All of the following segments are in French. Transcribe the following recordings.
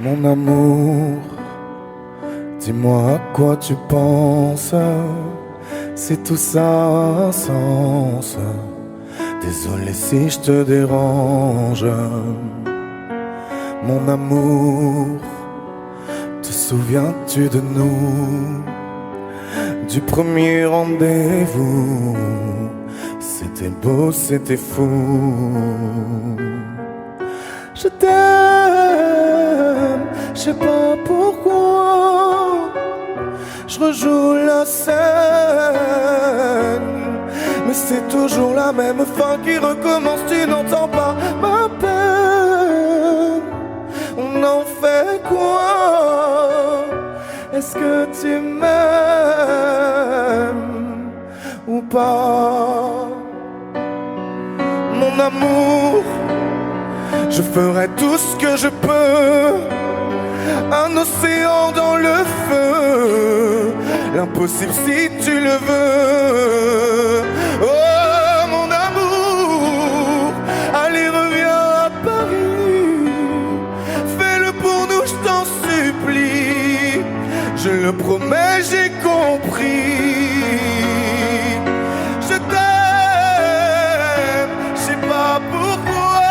Mon amour, dis-moi à quoi tu penses. C'est tout ça un sens. Désolé si je te dérange. Mon amour, te souviens-tu de nous? Du premier rendez-vous, c'était beau, c'était fou. Je t'aime, je sais pas pourquoi. Je rejoue la scène, mais c'est toujours la même fin qui recommence. Tu n'entends pas ma peine. On en fait quoi? Est-ce que tu m'aimes ou pas? Mon amour, je ferai tout ce que je peux. Un océan dans le feu, l'impossible si tu le veux. Oh mon amour, allez reviens à Paris. Fais-le pour nous, je t'en supplie. Je le promets, j'ai compris. Je t'aime, je sais pas pourquoi.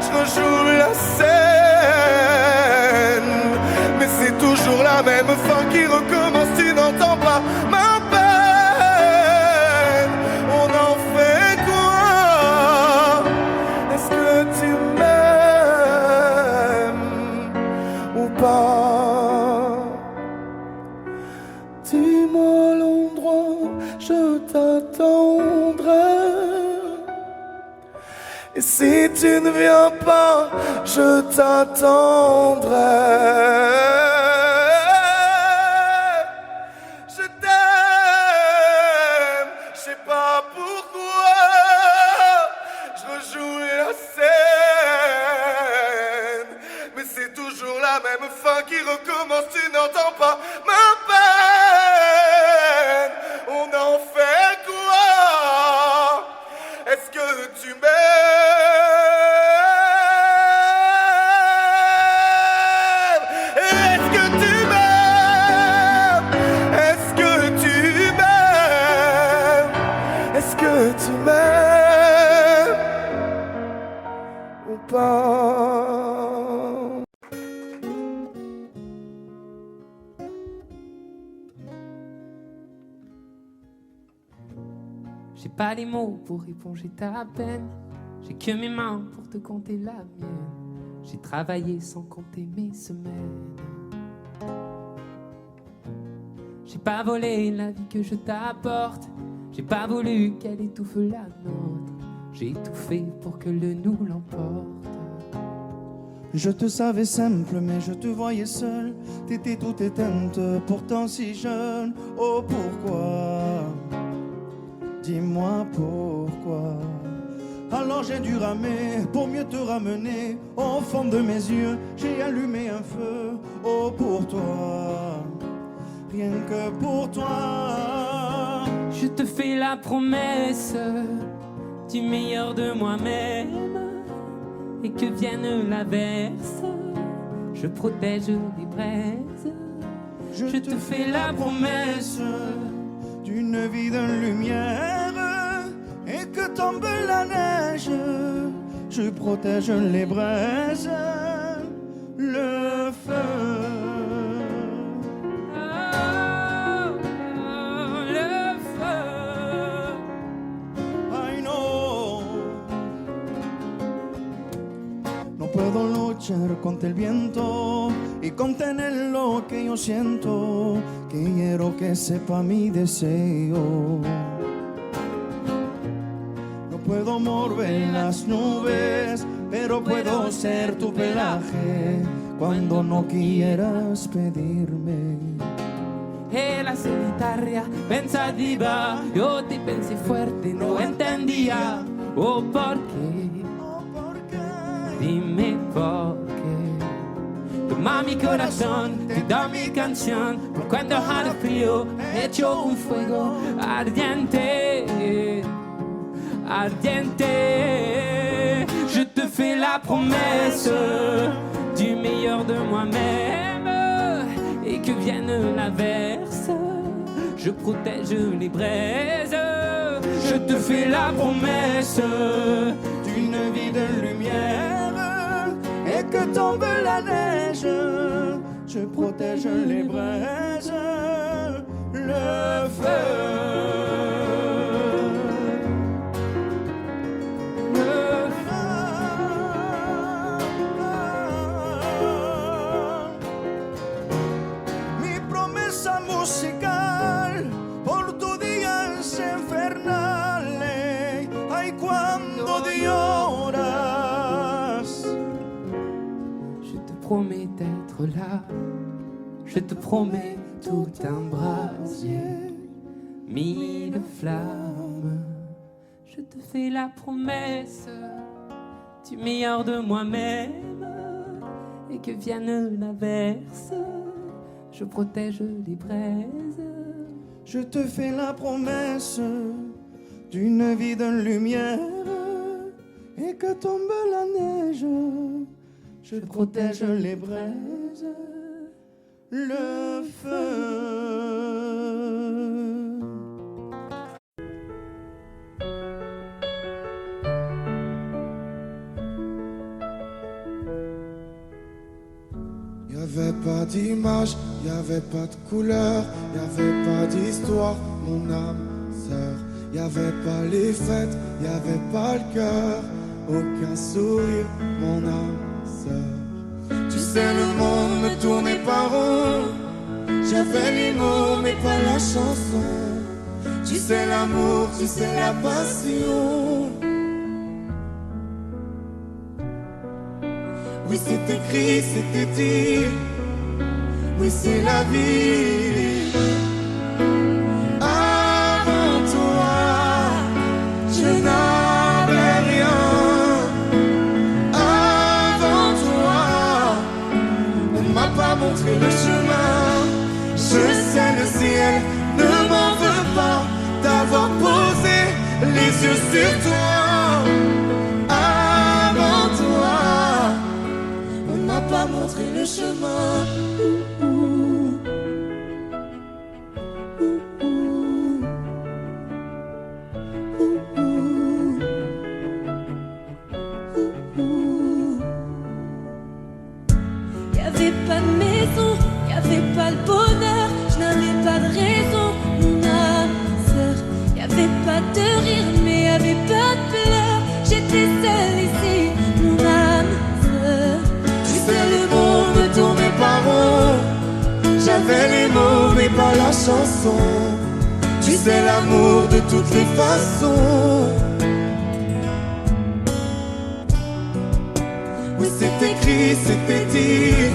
Je rejoue la scène, mais c'est toujours la même fin qui recommence. Tu n'entends pas ma peine. On en fait quoi? Est-ce que tu m'aimes ou pas? Dis-moi l'endroit, je t'attendrai. Et si tu ne viens pas, je t'attendrai. Je t'aime, je sais pas pourquoi. Je rejoue la scène, mais c'est toujours la même fin qui recommence. Tu n'entends pas ma peine. On en fait quoi? Est-ce que tu m'aimes? Est-ce que tu m'aimes? Est-ce que tu m'aimes? Est-ce que tu m'aimes ou pas? J'ai pas les mots pour éponger ta peine. J'ai que mes mains pour te compter la mienne. J'ai travaillé sans compter mes semaines. J'ai pas volé la vie que je t'apporte. J'ai pas voulu qu'elle étouffe la nôtre. J'ai tout fait pour que le nous l'emporte. Je te savais simple, mais je te voyais seule. T'étais toute éteinte, pourtant si jeune. Oh pourquoi? Dis-moi pourquoi. Alors j'ai dû ramer pour mieux te ramener. Au fond de mes yeux, j'ai allumé un feu. Oh pour toi, rien que pour toi. Je te fais la promesse du meilleur de moi-même. Et que vienne l'averse, je protège les braises. Je te fais la promesse d'une vie de lumière. Et que tombe la neige, je protège les braises, le feu. Le feu. I know. No puedo luchar contra el viento y contener lo que yo siento. Quiero que sepa mi deseo. No puedo mover las nubes, pero puedo ser tu pelaje cuando no quieras pedirme. E la solitaria pensativa, yo te pensé fuerte, no entendía. Oh, ¿por qué? Dime por qué. Toma mi corazón, te da mi canción. Por cuando haga frío, hecho un fuego ardiente, ardiente. Je te fais la promesse du meilleur de moi-même et que vienne l'averse, je protège les braises. Je te fais la promesse d'une vie de lumière et que tombe la neige. Je protège les braises, le feu. Mi promesa musical por tu días infernales. Ay, cuando lloras. Je te promets d'être là. Je te promets tout un brasier, mille flammes. Je te fais la promesse du meilleur de moi-même et que vienne l'averse, je protège les braises. Je te fais la promesse d'une vie de lumière et que tombe la neige. Je protège les braises, le feu. Y'avait pas d'image, y'avait pas de couleur, y'avait pas d'histoire, mon âme sœur. Y'avait pas les fêtes, y'avait pas le cœur, aucun sourire, mon âme sœur. Tu sais, le monde ne tournait pas rond. J'avais les mots mais pas la chanson. Tu sais l'amour, tu sais la passion. Oui, c'est écrit, c'était dit. Oui, c'est la vie. Avant toi, je n'avais rien. Avant toi, on m'a pas montré le chemin. Je sais, le ciel ne m'en veut pas d'avoir posé les yeux sur toi. Avant toi, on m'a pas montré le chemin. Y'avait pas de maison, y'avait pas le bonheur, je n'avais pas de raison, mon âme sœur. Y'avait pas de rire, mais y'avait pas de pleurs. J'étais seule ici, mon âme sœur. Tu sais, le monde ne tournait pas rond. J'avais les mots mais pas la chanson. Tu sais, l'amour de toutes les façons. Oui, c'est écrit, c'était dit.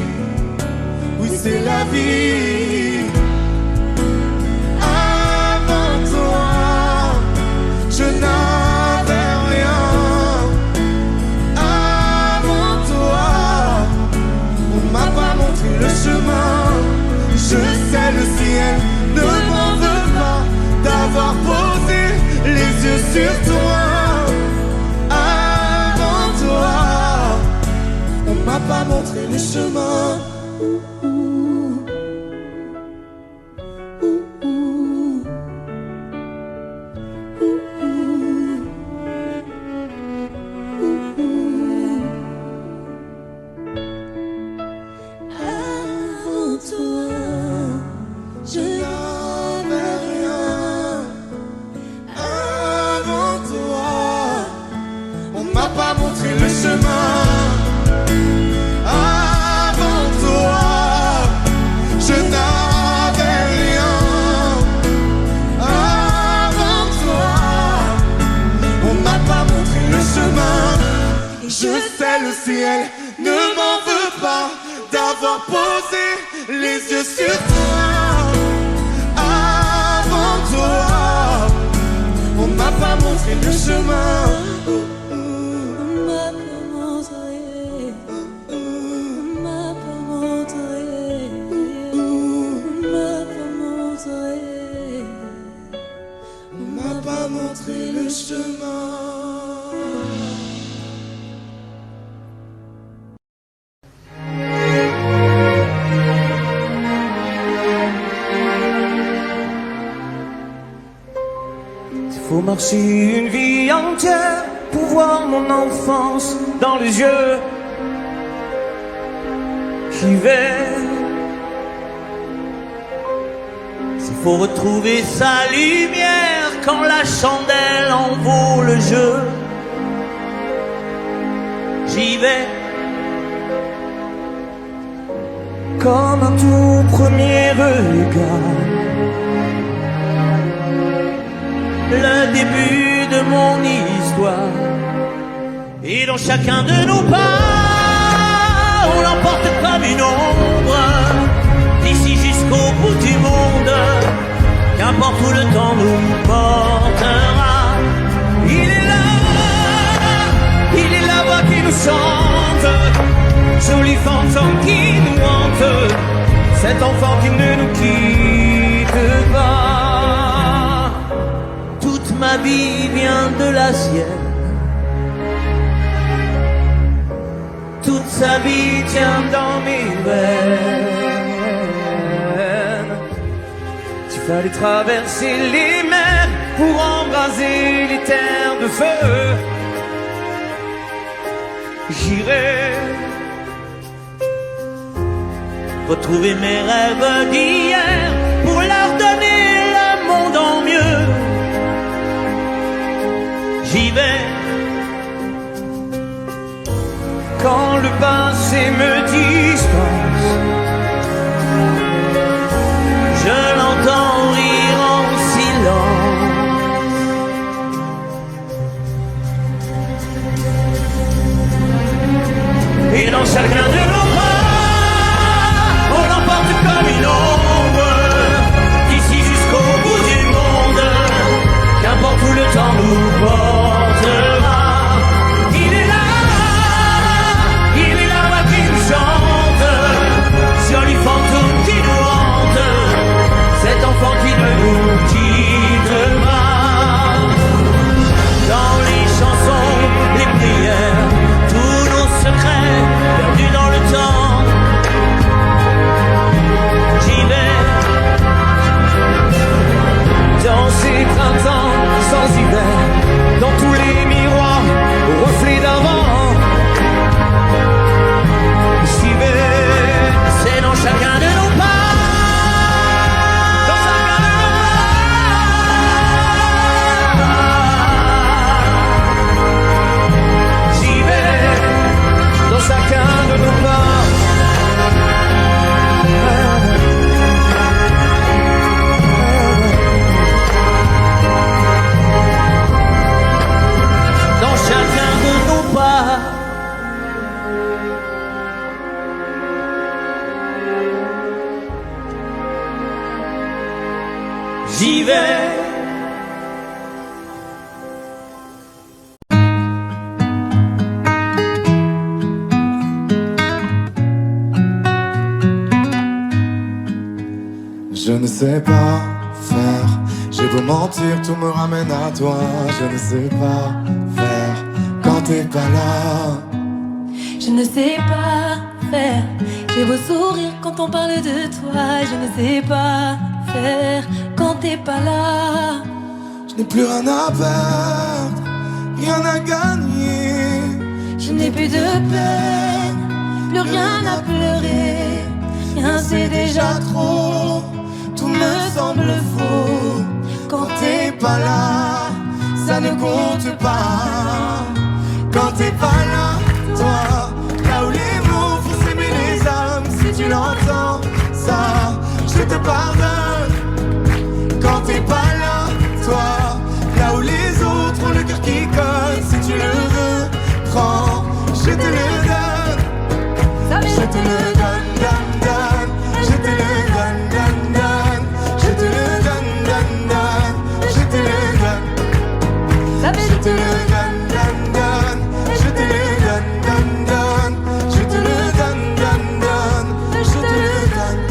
Oui, c'est la vie. Avant toi, je n'avais rien. Avant toi, on m'a pas montré le chemin. Je sais, le ciel ne m'en veut pas d'avoir posé les yeux sur toi. Avant toi, on m'a pas montré le chemin. Avant toi, Je n'avais rien. Avant toi, on m'a pas montré le chemin. Avant toi, je n'avais rien. Avant toi, on m'a pas montré le chemin. Je sais, le ciel ne m'en veut pas d'avoir posé les yeux sur toi. Avant toi, on m'a pas montré le chemin. on m'a pas montré, on m'a pas montré, on m'a pas montré. On m'a pas montré le chemin. marché une vie entière pour voir mon enfance dans les yeux. J'y vais. S'il faut retrouver sa lumière quand la chandelle en vaut le jeu, j'y vais. Comme un tout premier regard, le début de mon histoire. Et dans chacun de nos pas, on l'emporte comme une ombre, d'ici jusqu'au bout du monde, qu'importe où le temps nous portera. Il est la voix qui nous chante, joli fantôme qui nous hante, cet enfant qui ne nous quitte pas. Toute ma vie vient de la sienne, toute sa vie tient dans mes veines. Tu fallait traverser les mers pour embraser les terres de feu. J'irai retrouver mes rêves d'hier pour leur donner le monde en mieux. J'y vais. Quand le passé me dispense, je l'entends rire en silence. Et dans chacun de nos pas, on l'emporte comme une ombre, d'ici jusqu'au bout du monde, qu'importe où le temps nous portera. Joli fantôme qui nous hante, cet enfant qui ne nous quitte pas. Dans les chansons, les prières, tous nos secrets perdus dans le temps. J'y vais. Dans ces printemps sans hiver, dans tous les miroirs aux reflets d'avant. J'y vais. C'est dans chacun de nos pas, dans chacun de nos pas. J'y vais, dans chacun de nos pas. Dans chacun de nos pas. J'y vais. Je ne sais pas faire, j'ai beau mentir, tout me ramène à toi. Je ne sais pas faire quand t'es pas là. Je ne sais pas faire, j'ai beau sourire quand on parle de toi. Je ne sais pas faire quand t'es pas là. Je n'ai plus rien à perdre, rien à gagner. Je n'ai plus de peine, plus rien à pleurer. Rien c'est déjà trop, tout me semble faux. quand T'es pas là, ça ne compte pas. Quand t'es pas là, toi, là où les mots font s'aimer les âmes. Si tu l'entends, ça, je te pardonne. Quand t'es pas là, toi, là où les autres ont le cœur qui colle. Si tu le veux, prends, je te le donne. Je te le donne, donne, donne. Je te le donne, donne, donne. Je te le donne, donne, donne. Je te le donne. Je te le donne, donne, donne. Je te le donne, donne, donne. Je te le donne, donne, donne. Je te le donne.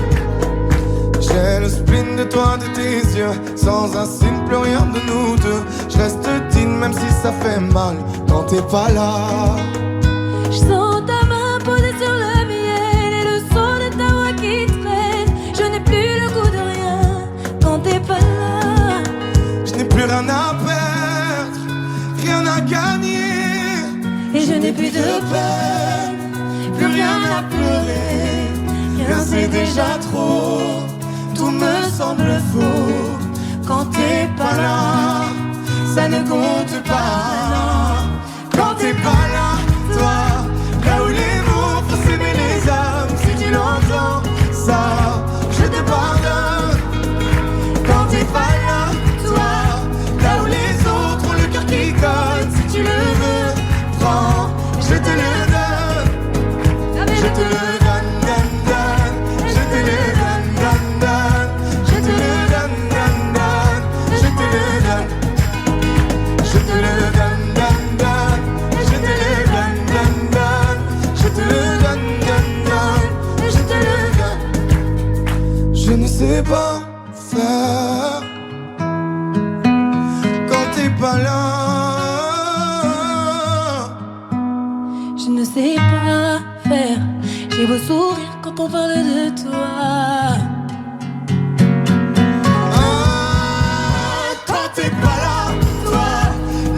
J'ai le spleen de toi, de tes yeux. Sans un signe, plus rien de nous deux. Je reste digne même si ça fait mal. Quand t'es pas là. Je sens ta main posée sur le miel et le son de ta voix qui traîne. Je n'ai plus le goût de rien quand t'es pas là. Je n'ai plus rien à perdre, et je n'ai plus de peine, plus rien à pleurer, rien c'est déjà trop, tout me semble faux. Quand t'es pas là, ça ne compte pas. Quand t'es pas là, toi, là où les mots font s'aimer les âmes, si tu l'entends, ça, je te pardonne. Quand t'es pas là, toi, là où les autres ont le cœur qui colle, si tu le veux, prends, je te le donne. Je te le donne, donne, donne. Je te le donne, donne, donne. Je te le donne, donne, donne. Je te le donne. Je te le donne, donne, donne. Je te le donne, donne, donne. Je te le donne, donne, donne. Je te le donne. Je ne sais pas faire quand t'es pas là. Je ne sais pas faire. J'ai beau sourire quand on parle de toi. Quand t'es pas là, toi,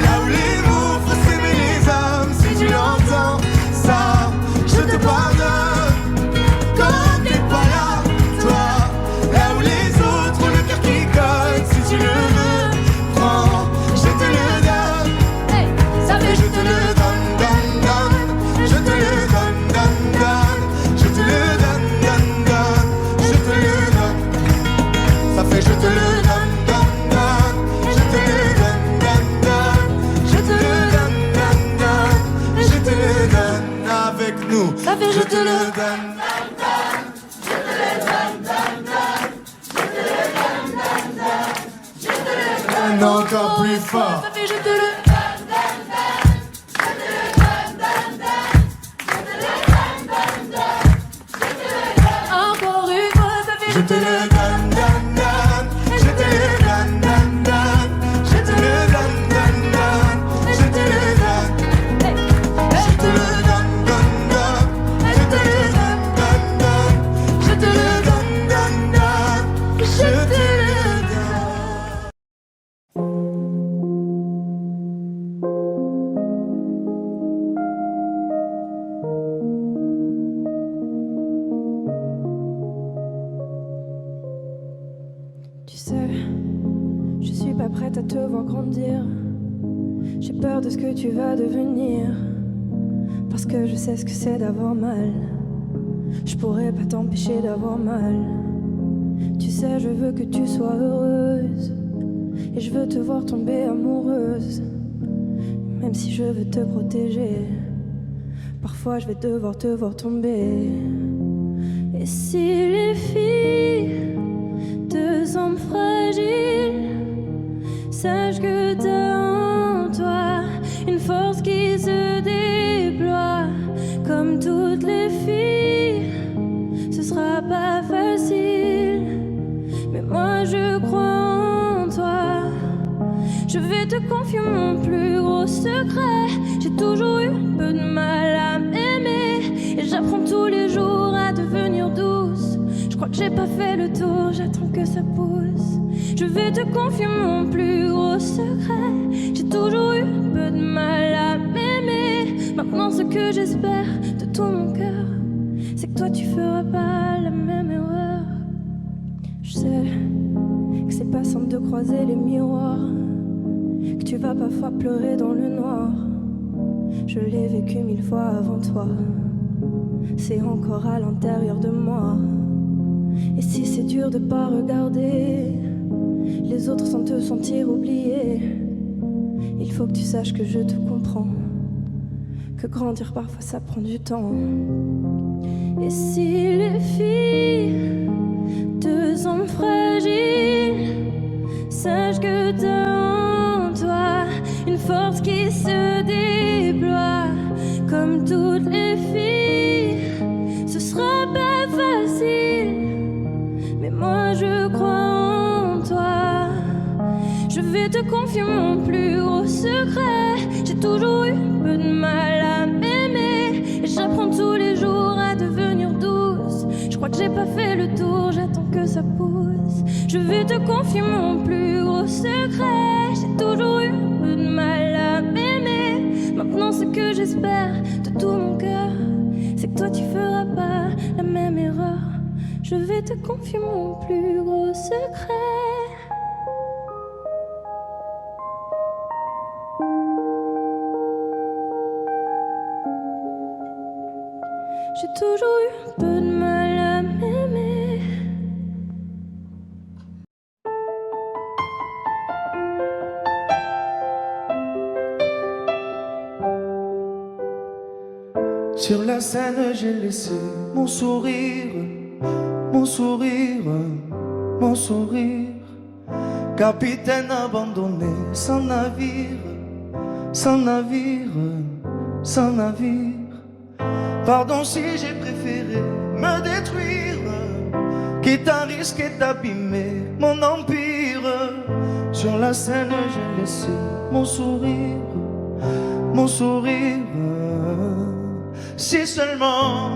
là où les mots font s'aimer les âmes, si tu l'entends, ça, je te pardonne. Quand t'es pas là, toi, là où les autres ont le cœur qui colle, si tu le veux, prends, je te le donne. Hey, ça fait Je te le donne, donne, donne. Je te le donne, donne, donne. Je te le donne, donne, donne. Je te le donne. Ça fait je te le donne, donne, donne. Je te le donne, donne, donne. Je te le donne, donne, donne. Je te le donne avec nous. Ça fait je te le donne. Encore plus fort. Ça fait je te le encore une fois, ça fait Je te le donne, donne, donne. Je te le donne, donne, donne. Je te le donne, donne, donne. Je te le donne. Je te le donne, donne, donne. Je te le donne, donne, donne. Je te le donne, donne, donne. Je te le donne. Tu sais, je suis pas prête à te voir grandir. J'ai peur de ce que tu vas devenir. Parce que je sais ce que c'est d'avoir mal. Je pourrais pas t'empêcher d'avoir mal. Tu sais, je veux que tu sois heureuse. Et je veux te voir tomber amoureuse. Même si je veux te protéger, parfois je vais devoir te voir tomber. Et si les filles te semblent fragiles, sache que t'as en toi une force qui se déploie. Comme toutes les filles, ce sera pas facile, mais moi je crois en toi. Je vais te confier mon plus gros secret. J'ai toujours eu un peu de mal à m'aimer, et j'apprends tous les jours à devenir douce. Je crois que j'ai pas fait le tour, j'attends que ça pousse. Je vais te confier mon plus gros secret. J'ai toujours eu un peu de mal à m'aimer. Maintenant ce que j'espère de tout mon cœur, c'est que toi tu feras pas la même erreur. Je sais que c'est pas simple de croiser les miroirs, que tu vas parfois pleurer dans le noir. Je l'ai vécu 1000 fois avant toi, c'est encore à l'intérieur de moi. Et si c'est dur de pas regarder les autres sans te sentir oublié, il faut que tu saches que je te comprends, que grandir parfois ça prend du temps. Et si les filles te semblent fragiles, sache que t'as en toi une force qui se déploie. Comme toutes les filles, ce sera pas facile, mais moi je crois en toi. Je vais te confier mon plus gros secret. J'ai toujours eu un peu de mal à m'aimer, et j'apprends tous les jours à devenir douce. Je crois que j'ai pas fait le tour, j'attends que ça pousse. Je vais te confier mon plus gros secret. J'ai toujours eu un peu de mal à m'aimer. Maintenant ce que je j'espère de tout mon cœur, c'est que toi tu feras pas la même erreur. Je vais te confier mon plus gros secret. J'ai toujours eu un peu de mal à m'aimer. Sur la scène, j'ai laissé mon sourire, mon sourire, mon sourire. Capitaine abandonné, sans navire, sans navire, sans navire. Pardon si j'ai préféré me détruire, quitte à risquer d'abîmer mon empire. Sur la scène, j'ai laissé mon sourire, mon sourire. Si seulement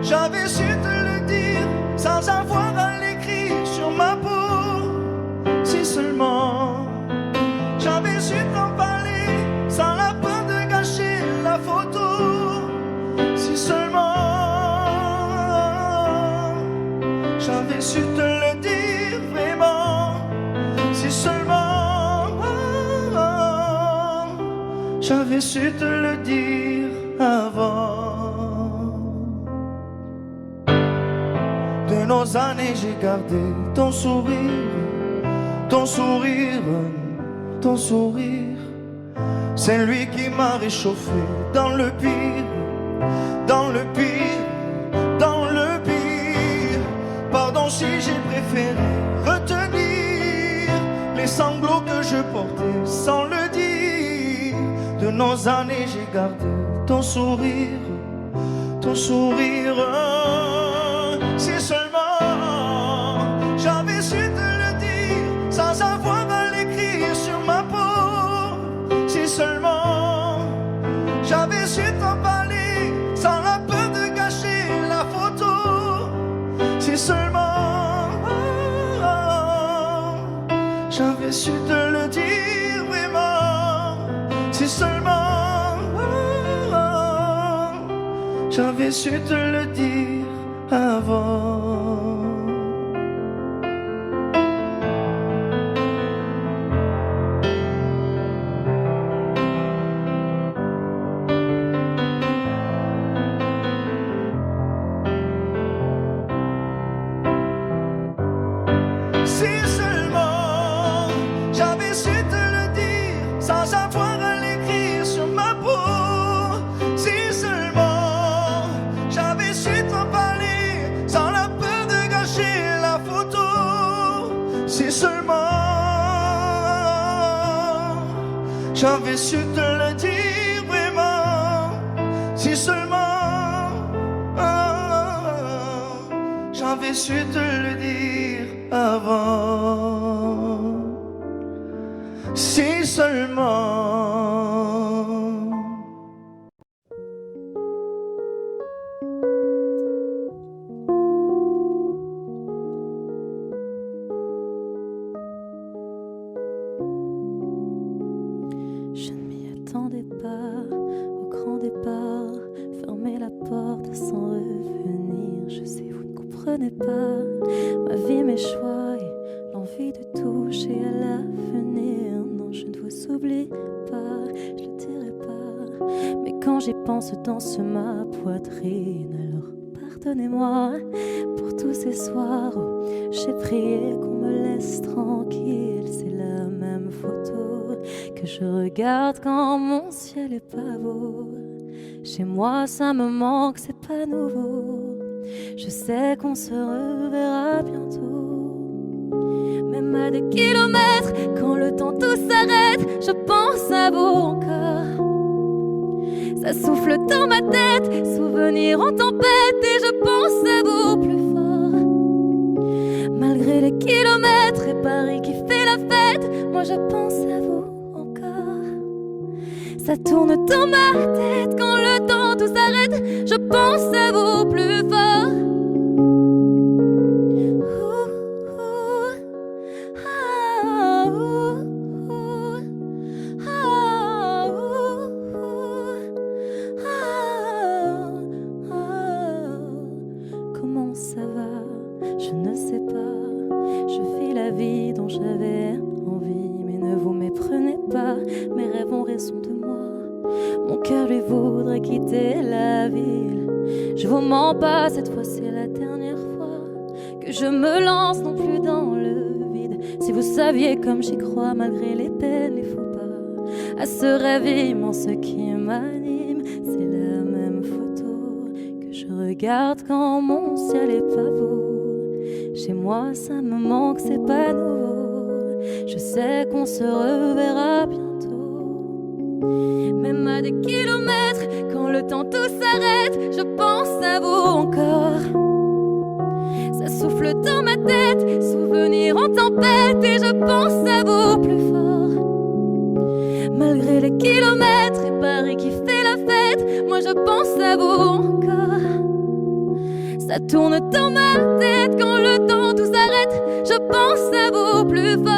j'avais su te le dire sans avoir à l'écrire sur ma peau. Si seulement j'avais su t'en parler sans la peur de gâcher la photo. Si seulement j'avais su te le dire vraiment. Si seulement j'avais su te le dire avant. De nos années j'ai gardé ton sourire, ton sourire, ton sourire. C'est lui qui m'a réchauffé dans le pire, dans le pire, dans le pire. Pardon si j'ai préféré retenir les sanglots que je portais sans le dire. De nos années j'ai gardé ton sourire, ton sourire. Si seulement j'avais su te le dire sans avoir à l'écrire sur ma peau. Si seulement j'avais su t'en parler sans la peur de gâcher la photo. Si seulement j'avais su te le dire vraiment. Si seulement j'avais su te le dire avant. Si seulement j'avais su te le dire sans avoir à l'écrire sur ma peau. Si seulement j'avais su t'en parler sans la peur de gâcher la photo. Si seulement j'avais su te le dire vraiment. Si seulement j'avais su te le dire avant. Si seulement. Je ne m'y attendais pas au grand départ. Fermer la porte sans revenir. Je sais, vous ne comprenez pas ma vie, mes choix et l'envie de toucher à l'avenir. Non, je ne vous oublie pas, je le dirai pas. Mais quand j'y pense, danse ma poitrine. Alors pardonnez-moi pour tous ces soirs où j'ai prié qu'on me laisse tranquille. C'est la même photo que je regarde quand mon ciel est pas beau. Chez moi ça me manque, c'est pas nouveau. Je sais qu'on se reverra bientôt. Même à des kilomètres, quand le temps tout s'arrête, je pense à vous encore. Ça souffle dans ma tête, souvenirs en tempête, et je pense à vous plus fort. Malgré les kilomètres et Paris qui fait la fête, moi je pense à vous encore. Ça tourne dans ma tête, quand le temps tout s'arrête, je pense à vous plus fort. Je vous mens pas, cette fois c'est la dernière fois que je me lance non plus dans le vide. Si vous saviez comme j'y crois malgré les peines, les faux pas, à ce rêve immense qui m'anime, c'est la même photo que je regarde quand mon ciel est pas beau. Chez moi ça me manque, c'est pas nouveau. Je sais qu'on se reverra bientôt. Même à des kilomètres, quand le temps tout s'arrête, je pense à vous encore. Ça souffle dans ma tête, souvenirs en tempête, et je pense à vous plus fort. Malgré les kilomètres et Paris qui fait la fête, moi je pense à vous encore. Ça tourne dans ma tête, quand le temps tout s'arrête, je pense à vous plus fort.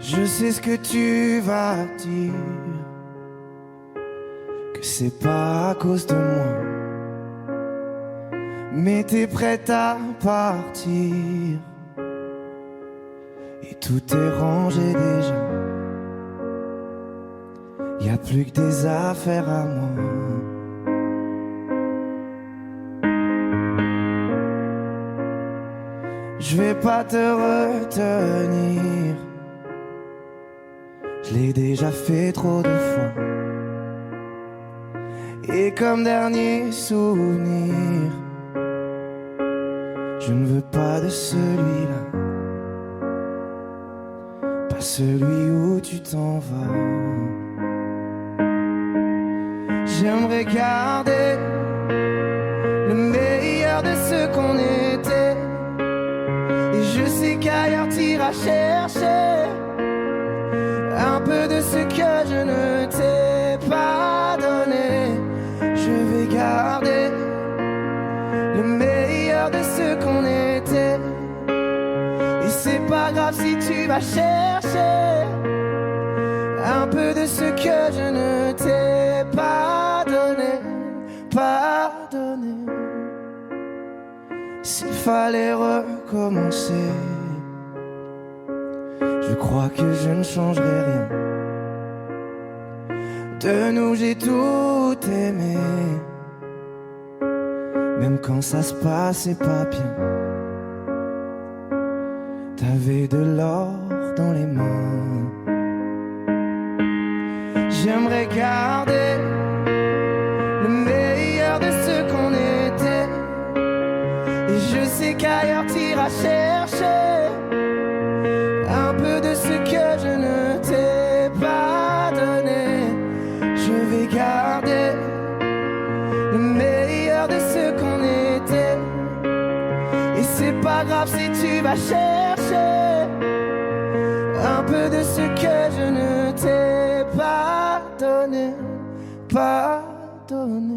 Je sais ce que tu vas dire, que c'est pas à cause de moi, mais t'es prête à partir et tout est rangé déjà. Y a plus que des affaires à moi. Je vais pas te retenir, je l'ai déjà fait trop de fois. Et comme dernier souvenir, je ne veux pas de celui-là, pas celui où tu t'en vas. J'aimerais garder le meilleur de ce qu'on était, et je sais qu'ailleurs t'iras chercher un peu de ce que je ne t'ai pas donné. Je vais garder le meilleur de ce qu'on était, et c'est pas grave si tu vas chercher un peu de ce que je ne t'ai pas donné, pas donné. S'il fallait recommencer, je crois que je ne changerai rien. De nous j'ai tout aimé, même quand ça se passait pas bien. T'avais de l'or dans les mains. J'aimerais garder le meilleur de ce qu'on était, et je sais qu'ailleurs t'iras chercher un peu de ce que je ne t'ai pas donné. Je vais garder le meilleur de ce qu'on était, et c'est pas grave si tu vas chercher un peu de ce que je ne t'ai pas donné, pas donné.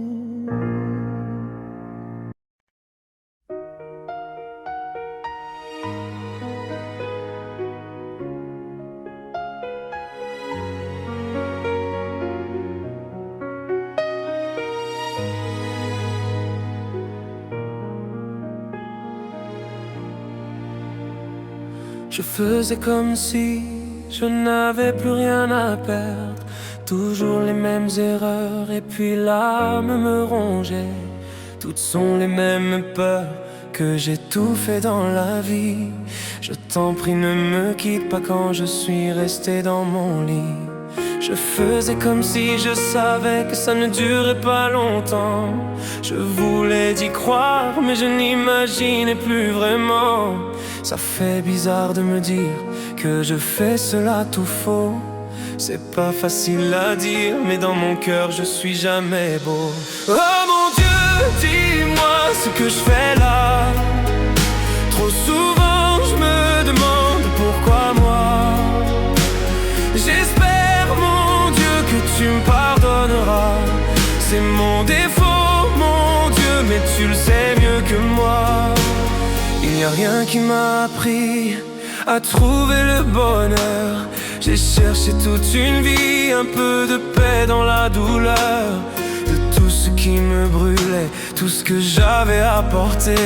Je faisais comme si je n'avais plus rien à perdre, toujours les mêmes erreurs, et puis l'âme me rongeait. Toutes sont les mêmes peurs que j'étouffais dans la vie. Je t'en prie, ne me quitte pas quand je suis resté dans mon lit. Je faisais comme si je savais que ça ne durait pas longtemps. Je voulais d'y croire, mais je n'imaginais plus vraiment. Ça fait bizarre de me dire que je fais cela tout faux. C'est pas facile à dire, mais dans mon cœur je suis jamais beau. Oh mon Dieu, dis-moi ce que je fais là. Trop souvent je me demande pourquoi moi. J'espère, mon Dieu, tu me pardonneras. C'est mon défaut, mon Dieu, mais tu le sais mieux que moi. Il n'y a rien qui m'a appris à trouver le bonheur. J'ai cherché toute une vie, un peu de paix dans la douleur. De tout ce qui me brûlait, tout ce que j'avais apporté.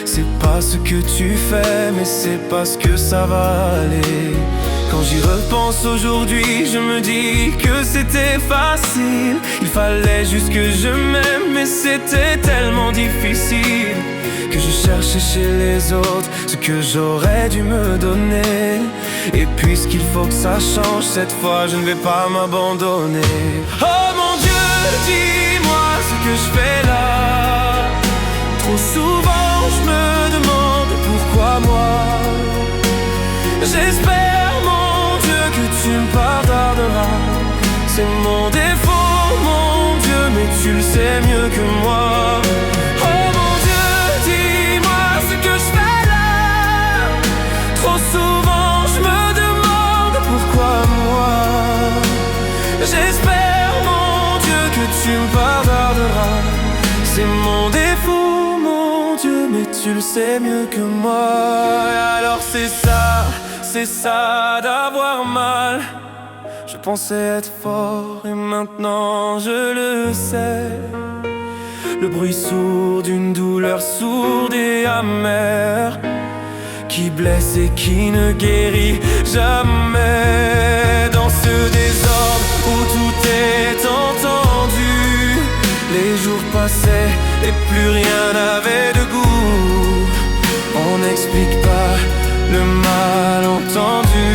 C'est pas ce que tu fais, mais c'est parce que ça va aller. Quand j'y repense aujourd'hui, je me dis que c'était facile. Il fallait juste que je m'aime, mais c'était tellement difficile. Que je cherchais chez les autres ce que j'aurais dû me donner. Et puisqu'il faut que ça change, cette fois je ne vais pas m'abandonner. Oh mon Dieu, dis-moi ce que je fais là. Trop souvent je me demande pourquoi moi. J'espère mon Dieu que tu me pardonneras. C'est mon défaut mon Dieu, mais tu le sais mieux que moi. Oh mon Dieu, dis-moi ce que je fais là. Trop souvent je me demande pourquoi moi. J'espère mon Dieu que tu me pardonneras. C'est mon défaut mon Dieu, mais tu le sais mieux que moi. Alors c'est ça d'avoir mal. Je pensais être fort et maintenant je le sais. Le bruit sourd d'une douleur sourde et amère, qui blesse et qui ne guérit jamais. Dans ce désordre où tout est entendu, les jours passaient et plus rien n'avait de goût. On n'explique pas le malentendu.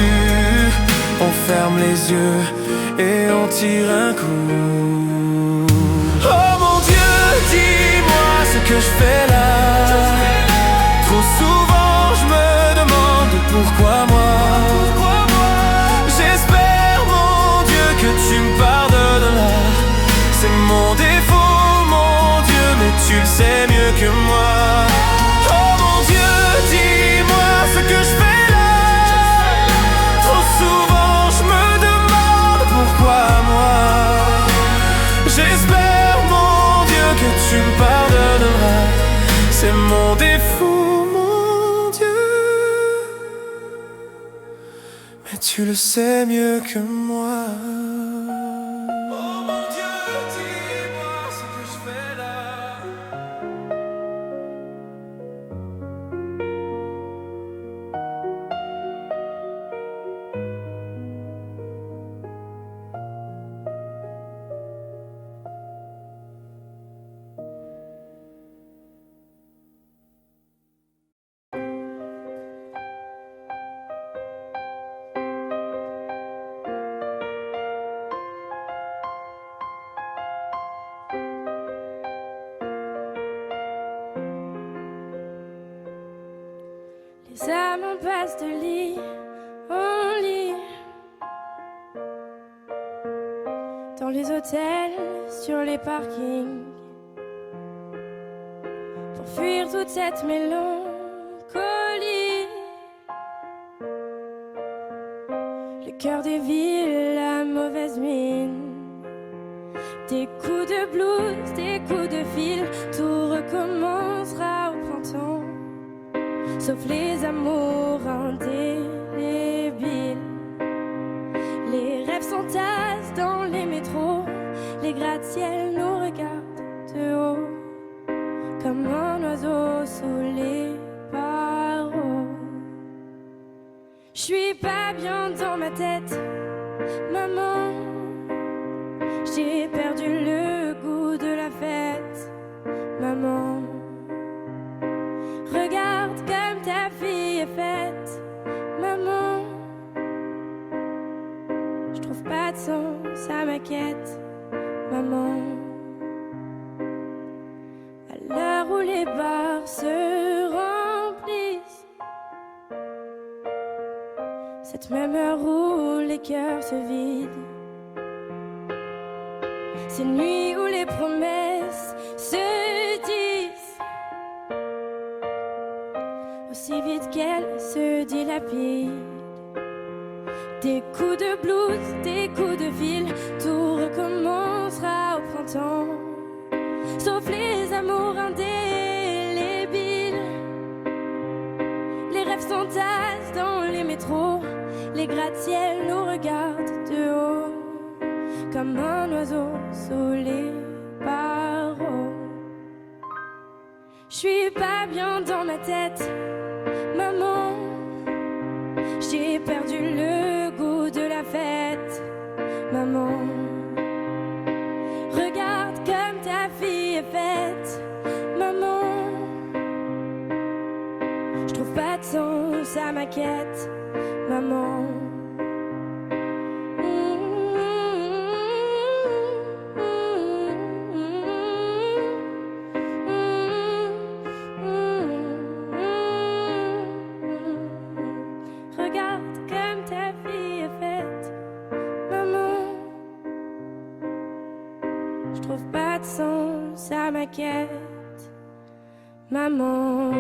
On ferme les yeux et on tire un coup. Oh mon Dieu, dis-moi ce que je fais là. Trop souvent je me demande pourquoi moi. J'espère mon Dieu que tu me pardonneras. C'est mon défaut mon Dieu, mais tu le sais mieux que moi. Oh mon Dieu, dis-moi ce que je fais là. Trop souvent je me demande pourquoi moi. J'espère mon Dieu que tu me pardonneras. C'est mon défaut mon Dieu, mais tu le sais mieux que moi. Oh mon Dieu, dis-moi ce que je fais là. Les âmes passent de lit en lit, dans les hôtels, sur les parkings, pour fuir toute cette mélancolie. Le cœur des villes, la mauvaise mine, des coups de blues, des coups de fil, tout recommencera au printemps. Sauf les amours indélébiles. Les rêves s'entassent dans les métros. Les gratte-ciels nous regardent de haut, comme un oiseau sous les barreaux. J'suis pas bien dans ma tête, maman. J'ai perdu le goût de la fête, maman. Regarde comme ta fille est faite, maman. Je trouve pas de sens à ma quête, maman. À l'heure où les bars se remplissent, cette même heure où les cœurs se vident, ces nuits où les promesses se disent aussi vite qu'elles se dilapident. Des coups de blues, des coups de ville, tout recommencera au printemps. Sauf les amours indélébiles. Les rêves s'entassent dans les métros, les gratte-ciels nous regardent de haut, comme un oiseau sous les barreaux. J'suis pas bien dans ma tête, maman. J'ai perdu le goût de la fête, maman. Regarde comme ta fille est faite, maman. J'trouve pas de sens à ma quête, maman. À ma quête, maman.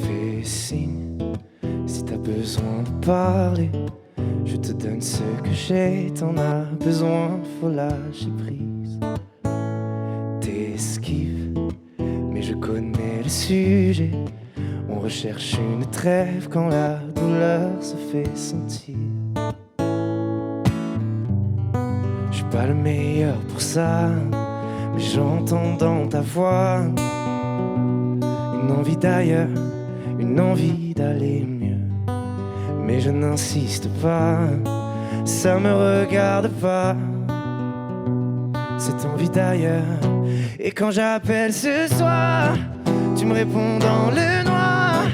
Fais signe si t'as besoin de parler. Je te donne ce que j'ai, t'en as besoin, faut lâcher prise. T'esquives, mais je connais le sujet. On recherche une trêve quand la douleur se fait sentir. Je suis pas le meilleur pour ça, mais j'entends dans ta voix une envie d'ailleurs, une envie d'aller mieux. Mais je n'insiste pas, ça me regarde pas, cette envie d'ailleurs. Et quand j'appelle ce soir, tu me réponds dans le noir.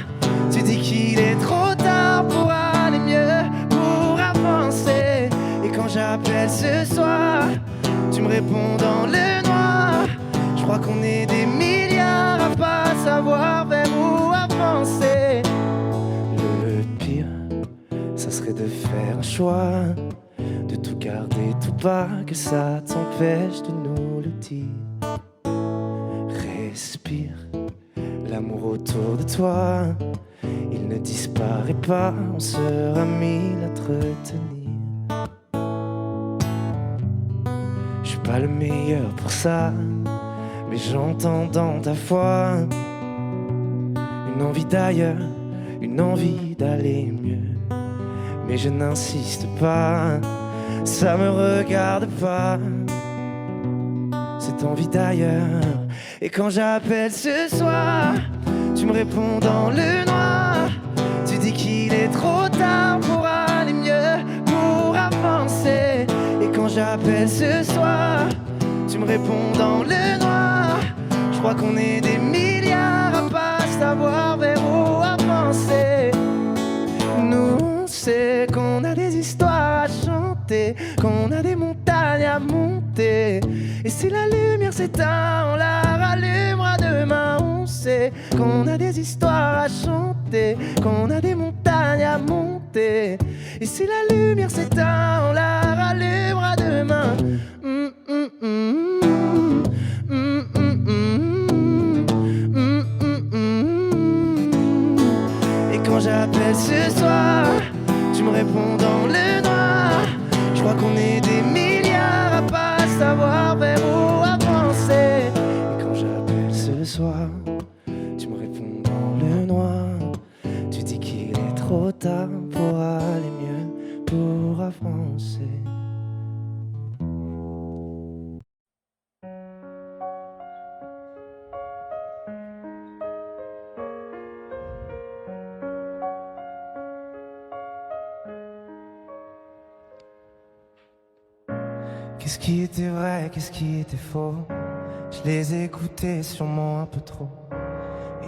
Tu dis qu'il est trop tard pour aller mieux, pour avancer. Et quand j'appelle ce soir, tu me réponds dans le noir. Je crois qu'on est des milliards à pas savoir vers où avancer. Le pire, ça serait de faire un choix, de tout garder, tout pas, que ça t'empêche de nous le dire. Respire, l'amour autour de toi, il ne disparaît pas, on sera mille à te retenir. Je suis pas le meilleur pour ça, mais j'entends dans ta voix une envie d'ailleurs, une envie d'aller mieux. Mais je n'insiste pas, ça me regarde pas, cette envie d'ailleurs. Et quand j'appelle ce soir, tu me réponds dans le noir. Tu dis qu'il est trop tard pour aller mieux, pour avancer. Et quand j'appelle ce soir, tu me réponds dans le noir. Je crois qu'on est des milliards à pas savoir vers où avancer. Nous on sait qu'on a des histoires à chanter, qu'on a des montagnes à monter. Et si la lumière s'éteint, on la rallumera demain. On sait qu'on a des histoires à chanter, qu'on a des montagnes à monter. Et si la lumière s'éteint, on la rallumera demain. Et quand j'appelle ce soir, tu me réponds dans le noir. Je crois qu'on est des milliards à pas savoir vers où avancer. Et quand j'appelle ce soir, tu me réponds dans le noir. Tu dis qu'il est trop tard pour aller mieux, pour avancer. Qu'est-ce qui était vrai, qu'est-ce qui était faux? Je les ai écoutés sûrement un peu trop.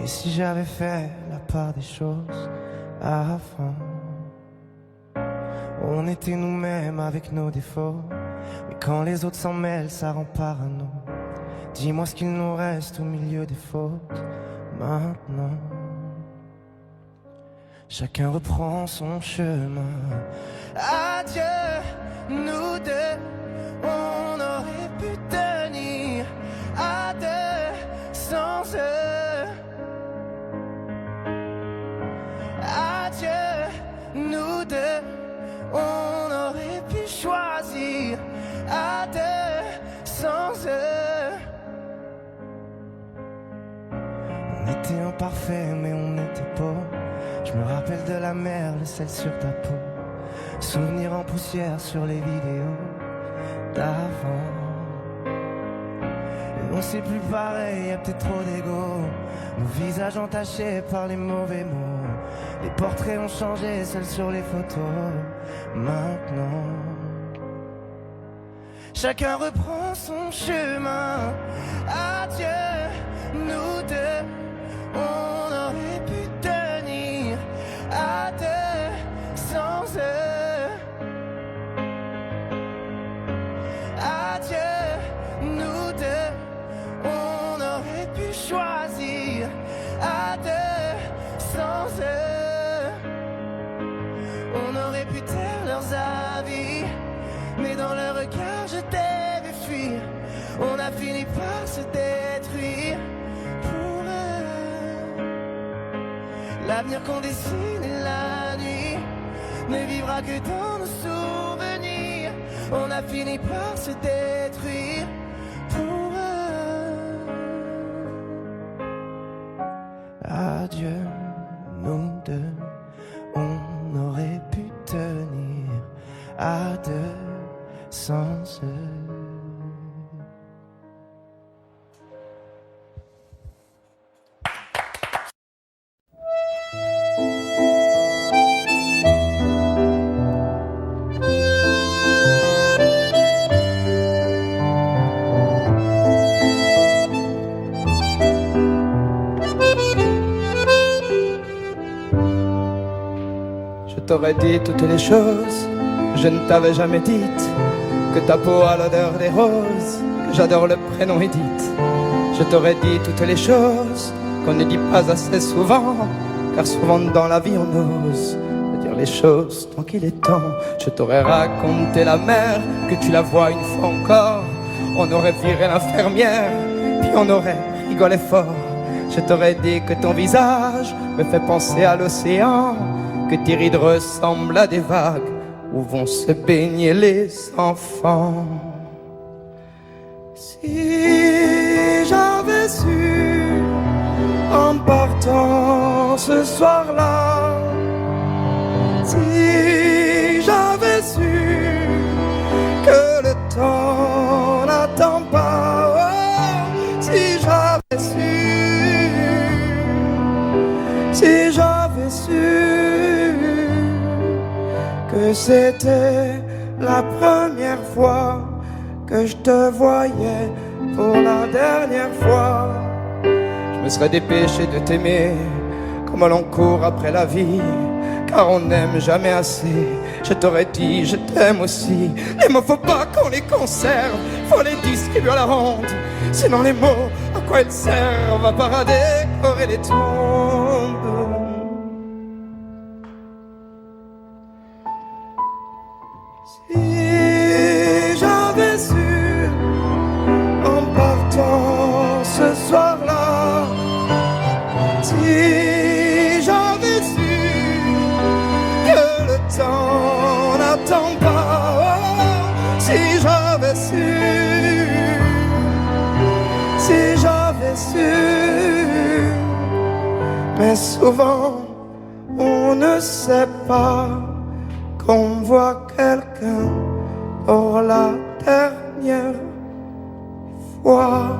Et si j'avais fait la part des choses avant, on était nous-mêmes avec nos défauts. Mais quand les autres s'en mêlent, ça rend parano. Dis-moi ce qu'il nous reste au milieu des fautes maintenant. Chacun reprend son chemin. Adieu, nous deux. On eux. On était imparfait mais on n'était pas. Je me rappelle de la mer, le sel sur ta peau. Souvenirs en poussière sur les vidéos d'avant. Et on c'est plus pareil, y'a peut-être trop d'ego. Nos visages entachés par les mauvais mots. Les portraits ont changé, seuls sur les photos. Maintenant chacun reprend son chemin. Adieu, nous deux. On aurait pu tenir à deux sans eux. Adieu, nous deux. On aurait pu choisir à deux sans eux. On aurait pu taire leurs avis, mais dans leur regard je t'ai vu fuir. On a fini par se détruire pour eux. L'avenir qu'on dessine la nuit ne vivra que dans nos souvenirs. On a fini par se détruire pour eux. Adieu, nous deux. On aurait pu tenir à deux sans eux. Je t'aurais dit toutes les choses que je ne t'avais jamais dites, que ta peau a l'odeur des roses, que j'adore le prénom Edith. Je t'aurais dit toutes les choses qu'on ne dit pas assez souvent, car souvent dans la vie on ose dire les choses tant qu'il est temps. Je t'aurais raconté la mer, que tu la vois une fois encore. On aurait viré l'infirmière, puis on aurait rigolé fort. Je t'aurais dit que ton visage me fait penser à l'océan, que tes rides ressemblent à des vagues où vont se baigner les enfants. Si j'avais su en partant ce soir-là, si j'avais su que le temps n'attend pas, oh, si j'avais su, si j'avais su que c'était la première fois que je te voyais pour la dernière fois, je me serais dépêché de t'aimer comme l'on court après la vie, car on n'aime jamais assez. Je t'aurais dit je t'aime aussi. Les mots faut pas qu'on les conserve, faut les distribuer à la ronde, sinon les mots à quoi ils servent à pas décorer les tombes. Si j'avais su en partant ce soir-là, si j'avais su que le temps n'attend pas, oh, si j'avais su, si j'avais su, mais souvent on ne sait pas qu'on voit quelqu'un pour la dernière fois.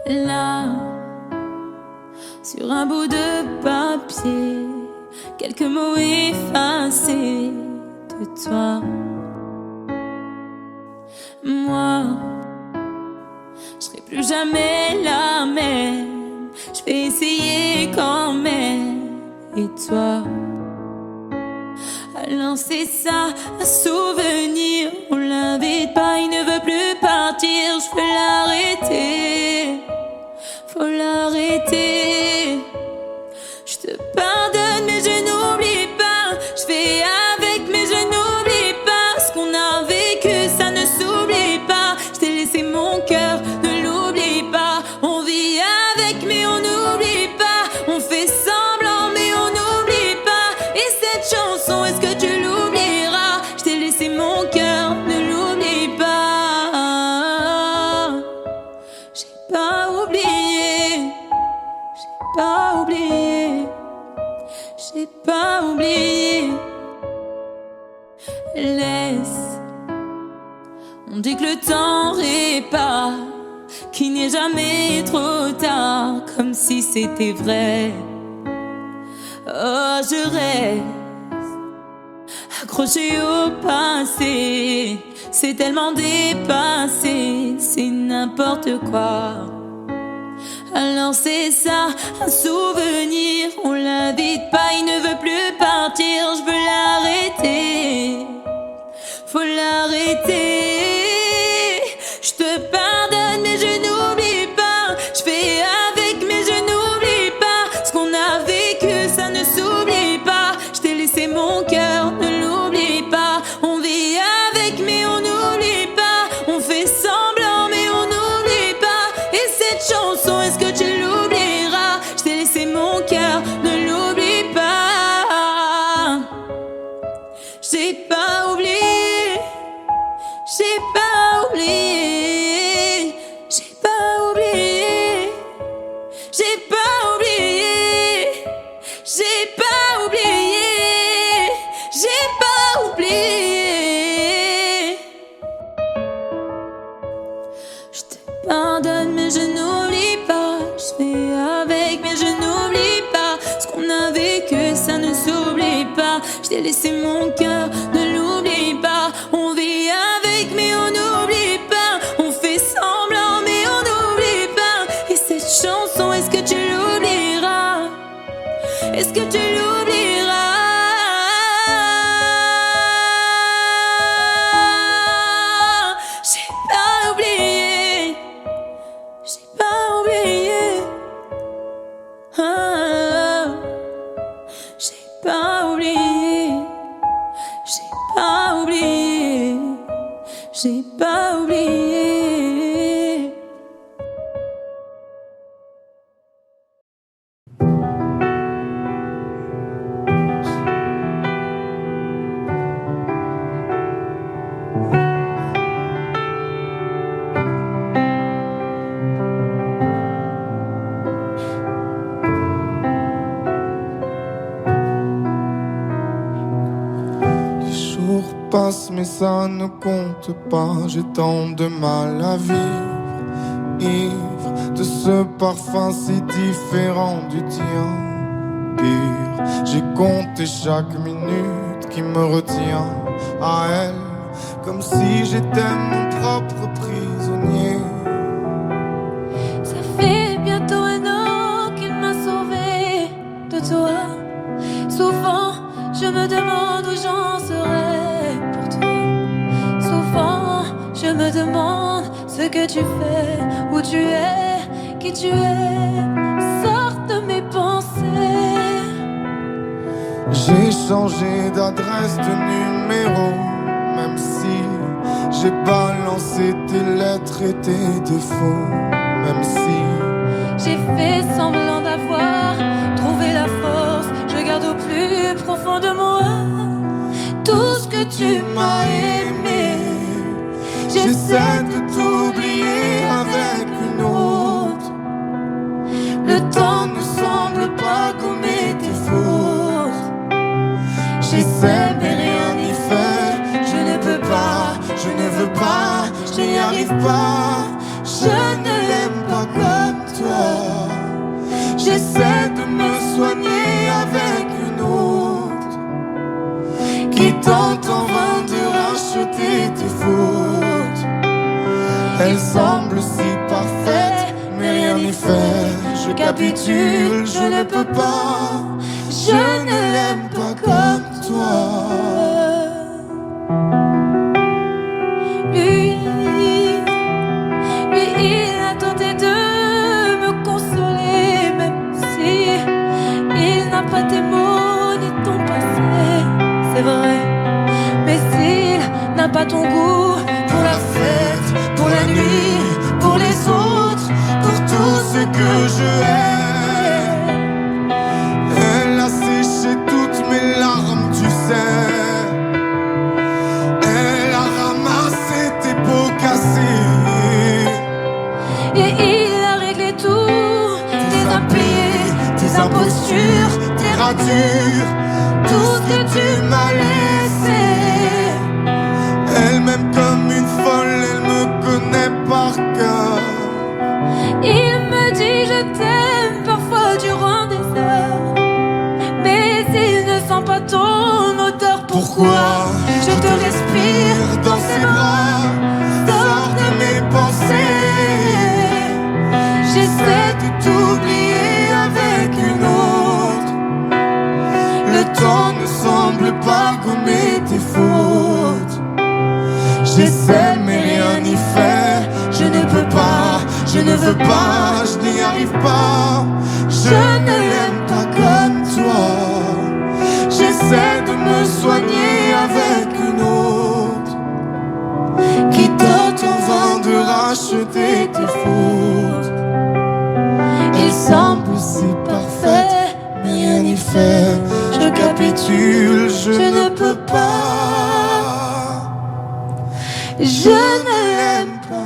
Là, sur un bout de papier, quelques mots effacés de toi. Moi, je serai plus jamais la même. Je vais essayer quand même. Et toi, alors c'est ça, un souvenir. On l'invite pas, il ne veut plus partir. Je peux l'arrêter, faut l'arrêter. Je te pardonne mais je n'oublie pas. Je fais avec mais je n'oublie pas ce qu'on a laisse. On dit que le temps répare, qu'il n'est jamais trop tard, comme si c'était vrai. Oh, je reste accrochée au passé, c'est tellement dépassé, c'est n'importe quoi. Alors c'est ça, un souvenir, on l'invite pas, il ne veut plus partir, je veux l'arrêter, faut l'arrêter. Je te pardonne mais je n'oublie pas, je fais avec mais je n'oublie pas, ce qu'on a vécu ça ne s'oublie pas, je t'ai laissé mon cœur, ne l'oublie pas, on vit avec mais on n'oublie pas, on fait semblant mais on n'oublie pas, et cette chanson est-ce que tu l'oublieras, je t'ai laissé mon cœur, ne l'oublie pas, j'ai pas oublié, j'ai pas oublié, j'ai pas oublié, j'ai pas oublié, j'ai pas oublié, j'ai pas oublié. Je te pardonne mais je n'oublie pas, je fais avec mais je n'oublie pas, ce qu'on a vécu ça ne s'oublie pas, je t'ai laissé mon cœur, ne l'oublie pas, on vit avec mais on n'oublie pas, on fait semblant mais on n'oublie pas, et cette chanson est-ce que tu l'oublieras, est-ce que tu l'oublieras, j'ai pas oublié, j'ai pas oublié, ah, j'ai pas oublié, j'ai pas oublié, j'ai pas oublié. Les jours passent mais ça ne compte pas, j'ai tant de mal à vivre, ivre de ce parfum si différent du tien. Pire, j'ai compté chaque minute qui me retient à elle, comme si j'étais mon propre prisonnier. Ça fait bientôt un an qu'il m'a sauvé de toi. Souvent, je me demande où j'en serais pour toi. Souvent, je me demande ce que tu fais, où tu es, qui tu es. Sors de mes pensées. J'ai changé d'adresse, de numéro, même si j'ai balancé tes lettres et tes défauts, même si j'ai fait semblant d'avoir trouvé la force, je garde au plus profond de moi tout ce que tu m'as aimé. j'essaie de t'oublier avec une autre. Le temps ne semble pas gommer tes fautes. J'essaie mais rien n'y fait. Je ne peux pas, je ne veux pas, je n'y arrive pas. Je ne l'aime pas comme toi. J'essaie de me soigner avec une autre qui tente en vain de racheter tes fautes. Elle semble si parfaite, mais rien n'y fait. Je capitule, je ne peux pas. Je ne l'aime pas comme toi. Lui, il a tenté de me consoler, même si il n'a pas tes mots ni ton passé, c'est vrai. Mais s'il n'a pas ton goût Pour la fête, pour la nuit, pour les autres, pour tout ce que je hais. Elle a séché toutes mes larmes, tu sais. Elle a ramassé tes pots cassés. et il a réglé tout, tes impayés, tes impostures, tes ratures, tout ce que tu m'as laissé. J'essaie mais rien n'y fait. Je ne peux pas, je ne veux pas, je n'y arrive pas. Je ne l'aime pas comme toi. J'essaie de me soigner avec une autre qui tente en vain de racheter tes fautes. Il semble si parfait, mais rien n'y fait. Je capitule, je ne peux pas. Je ne l'aime pas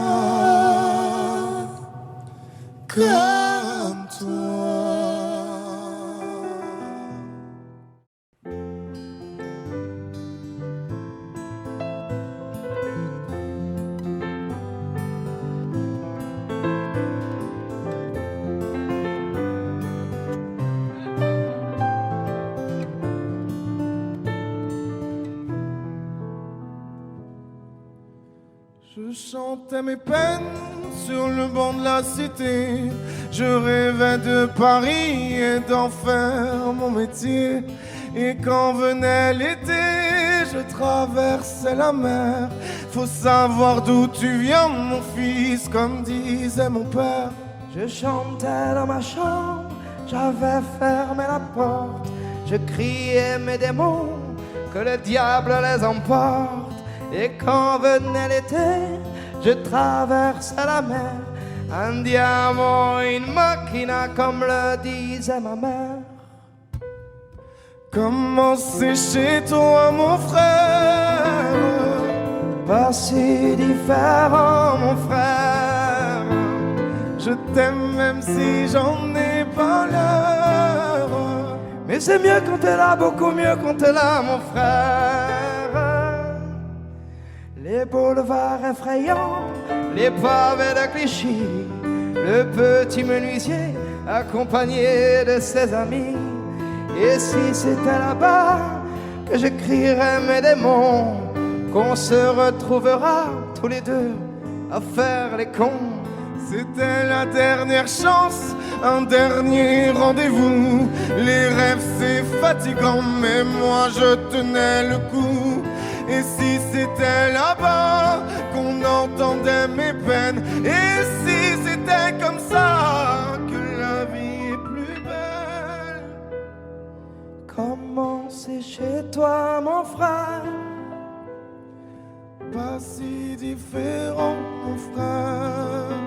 comme toi. Je chantais mes peines sur le banc de la cité. Je rêvais de Paris et d'en faire mon métier. Et quand venait l'été, je traversais la mer. Faut savoir d'où tu viens, mon fils, comme disait mon père. Je chantais dans ma chambre, j'avais fermé la porte. Je criais mes démons, que le diable les emporte. Et quand venait l'été, je traversais la mer. Andiamo in macchina, comme le disait ma mère. Comment c'est chez toi, mon frère? Pas si différent, mon frère. Je t'aime même si j'en ai pas l'heure. Mais c'est mieux quand t'es là, beaucoup mieux quand t'es là, mon frère. Les boulevards effrayants, les pavés de Clichy, le petit menuisier accompagné de ses amis. Et si c'était là-bas que je crierais mes démons, qu'on se retrouvera tous les deux à faire les cons. C'était la dernière chance, un dernier rendez-vous. Les rêves c'est fatigant, mais moi je tenais le coup. Et si c'était là-bas qu'on entendait mes peines, et si c'était comme ça que la vie est plus belle. Comment c'est chez toi, mon frère? Pas si différent, mon frère.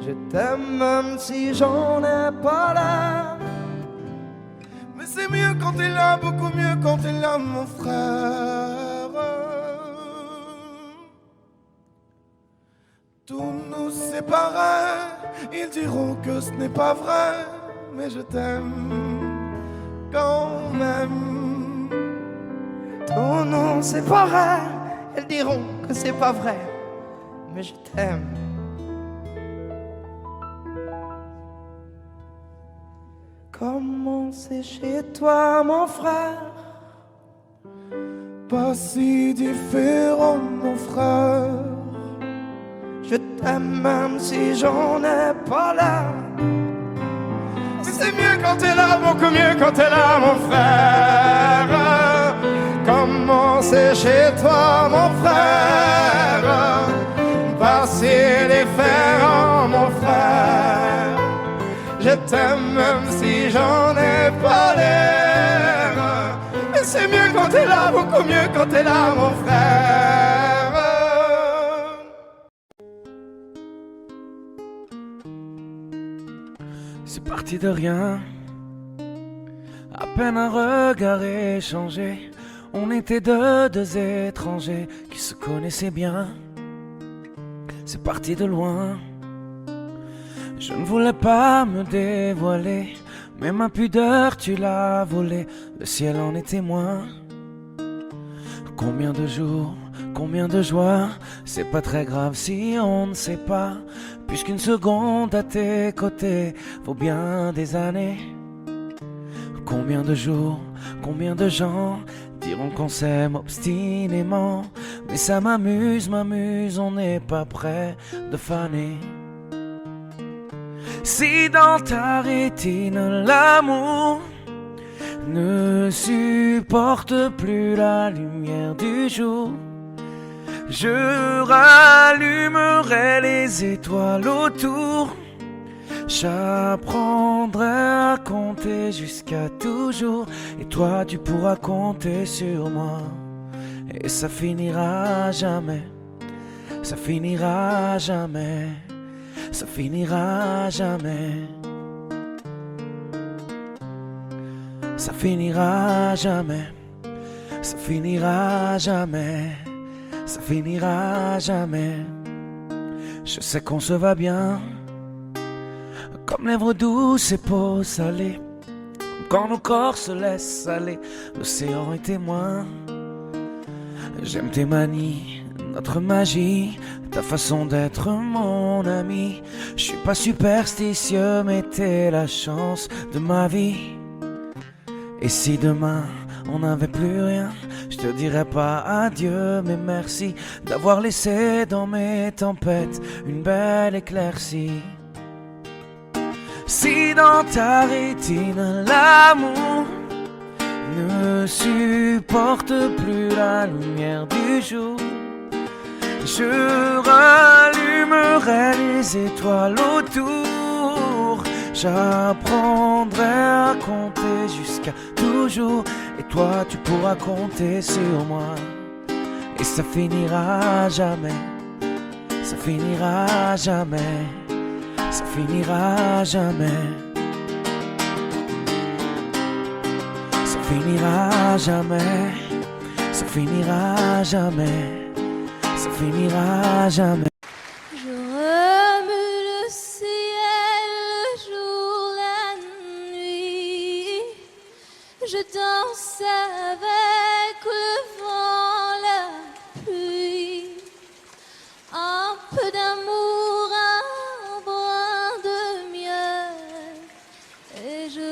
Je t'aime même si j'en ai pas l'air. Mais c'est mieux quand t'es là, beaucoup mieux quand t'es là, mon frère. Tout nous séparait, ils diront que ce n'est pas vrai, mais je t'aime quand même. Tout nous séparait, ils diront que c'est pas vrai, mais je t'aime. Comment c'est chez toi, mon frère? Pas si différent, mon frère. Je t'aime même si j'en ai pas l'air. Mais c'est mieux quand t'es là, beaucoup mieux quand t'es là, mon frère. Comment c'est chez toi, mon frère? Pas si différent, mon frère. Je t'aime même si j'en ai pas l'air. Mais c'est mieux quand t'es là, beaucoup mieux quand t'es là, mon frère. C'est parti de rien, à peine un regard échangé. On était deux étrangers qui se connaissaient bien. C'est parti de loin. Je ne voulais pas me dévoiler, mais ma pudeur tu l'as volée. Le ciel en est témoin. Combien de jours, combien de joies. C'est pas très grave si on ne sait pas, puisqu'une seconde à tes côtés vaut bien des années. Combien de jours, combien de gens diront qu'on s'aime obstinément, mais ça m'amuse, on n'est pas prêt de faner. Si dans ta rétine l'amour ne supporte plus la lumière du jour, Je rallumerai les étoiles autour. J'apprendrai à compter jusqu'à toujours. Et toi tu pourras compter sur moi. Et ça finira jamais. Ça finira jamais. Ça finira jamais. Ça finira jamais. Ça finira jamais. Ça finira jamais. Je sais qu'on se va bien, comme lèvres douces et peau salée. Quand nos corps se laissent aller, l'océan est témoin. J'aime tes manies, notre magie, ta façon d'être mon ami. Je suis pas superstitieux, mais t'es la chance de ma vie. Et si demain on n'avait plus rien, je te dirais pas adieu, mais merci d'avoir laissé dans mes tempêtes une belle éclaircie. Si dans ta rétine l'amour ne supporte plus la lumière du jour, je rallumerai les étoiles autour. J'apprendrai à compter jusqu'à toujours. Et toi tu pourras compter sur moi. Et ça finira jamais. Ça finira jamais. Ça finira jamais. Ça finira jamais. Ça finira jamais. Ça finira jamais. Je remue le ciel, le jour, la nuit. Je danse avec le vent, la pluie. Un peu d'amour, un brin de miel. Et je